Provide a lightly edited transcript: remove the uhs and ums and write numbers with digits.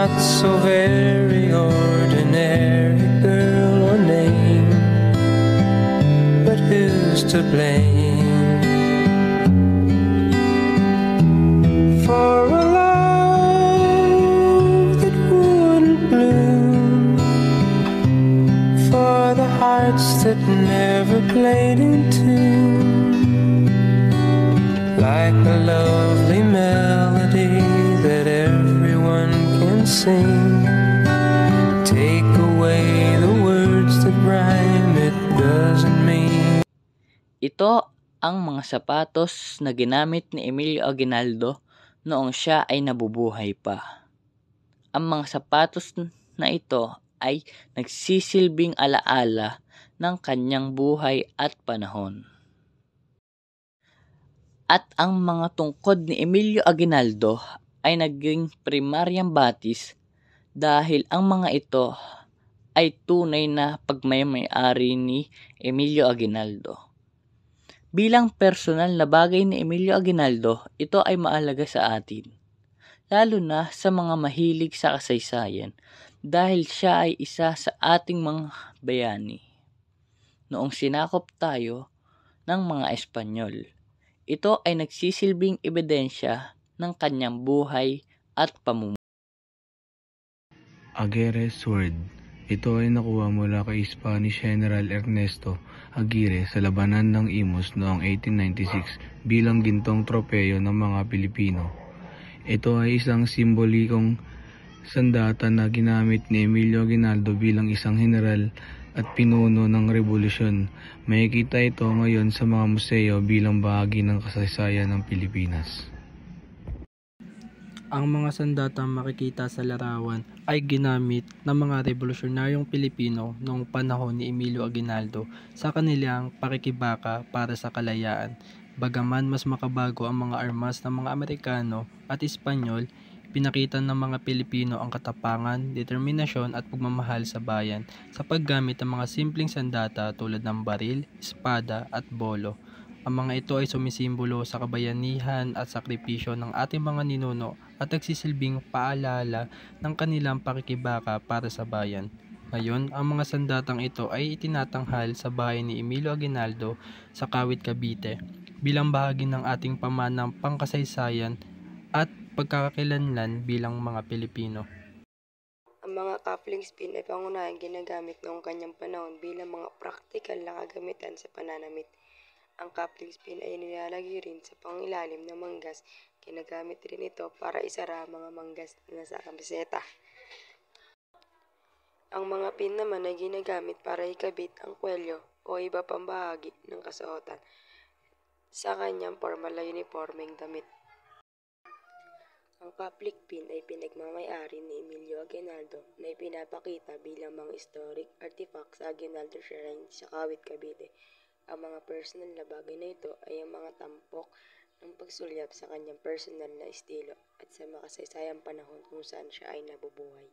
not so very ordinary girl or name, but who's to blame for a love that wouldn't bloom, for the hearts that never played in tune, like a lovely melody that everyone can sing. Take away the words that rhyme, it doesn't mean. Ito ang mga sapatos na ginamit ni Emilio Aguinaldo noong siya ay nabubuhay pa. Ang mga sapatos na ito ay nagsisilbing alaala ng kanyang buhay at panahon. At ang mga tungkod ni Emilio Aguinaldo ay naging primaryang batis dahil ang mga ito ay tunay na pagmamay-ari ni Emilio Aguinaldo. Bilang personal na bagay ni Emilio Aguinaldo, ito ay maalaga sa atin, lalo na sa mga mahilig sa kasaysayan dahil siya ay isa sa ating mga bayani. Noong sinakop tayo ng mga Espanyol, ito ay nagsisilbing ebidensya ng kanyang buhay at pamumuhay. Aguirre's Sword. Ito ay nakuha mula kay Spanish General Ernesto Aguirre sa labanan ng Imus noong 1896 bilang gintong tropeyo ng mga Pilipino. Ito ay isang simbolikong sandata na ginamit ni Emilio Aguinaldo bilang isang general at pinuno ng revolusyon. Makikita ito ngayon sa mga museo bilang bahagi ng kasaysayan ng Pilipinas. Ang mga sandatang makikita sa larawan ay ginamit ng mga revolusyonaryong Pilipino noong panahon ni Emilio Aguinaldo sa kanilang pakikibaka para sa kalayaan. Bagaman mas makabago ang mga armas ng mga Amerikano at Espanyol, pinakita ng mga Pilipino ang katapangan, determinasyon at pagmamahal sa bayan sa paggamit ng mga simpleng sandata tulad ng baril, espada at bolo. Ang mga ito ay sumisimbolo sa kabayanihan at sakripisyo ng ating mga ninuno at nagsisilbing paalala ng kanilang pakikibaka para sa bayan. Ngayon, ang mga sandatang ito ay itinatanghal sa bahay ni Emilio Aguinaldo sa Kawit, Cavite bilang bahagi ng ating pamanang pangkasaysayan at pagkakakilanlan bilang mga Pilipino. Ang mga cufflinks pin ay pangunahing ginagamit noong kanyang panahon bilang mga praktikal na kagamitan sa pananamit. Ang cufflinks pin ay nilalagay rin sa pangilalim ng manggas. Ginagamit rin ito para isara ang mga manggas na sa kamiseta. Ang mga pin naman ay ginagamit para ikabit ang kwelyo o iba pang bahagi ng kasuotan sa kanyang formal na uniformeng damit. Ang cufflink pin ay pinagmamay-ari ni Emilio Aguinaldo na ipinapakita bilang mga historic artifact sa Aguinaldo Shrine sa Kawit, Cavite. Ang mga personal na bagay na ito ay ang mga tampok ng pagsulyap sa kanyang personal na estilo at sa makasaysayang panahon kung saan siya ay nabubuhay.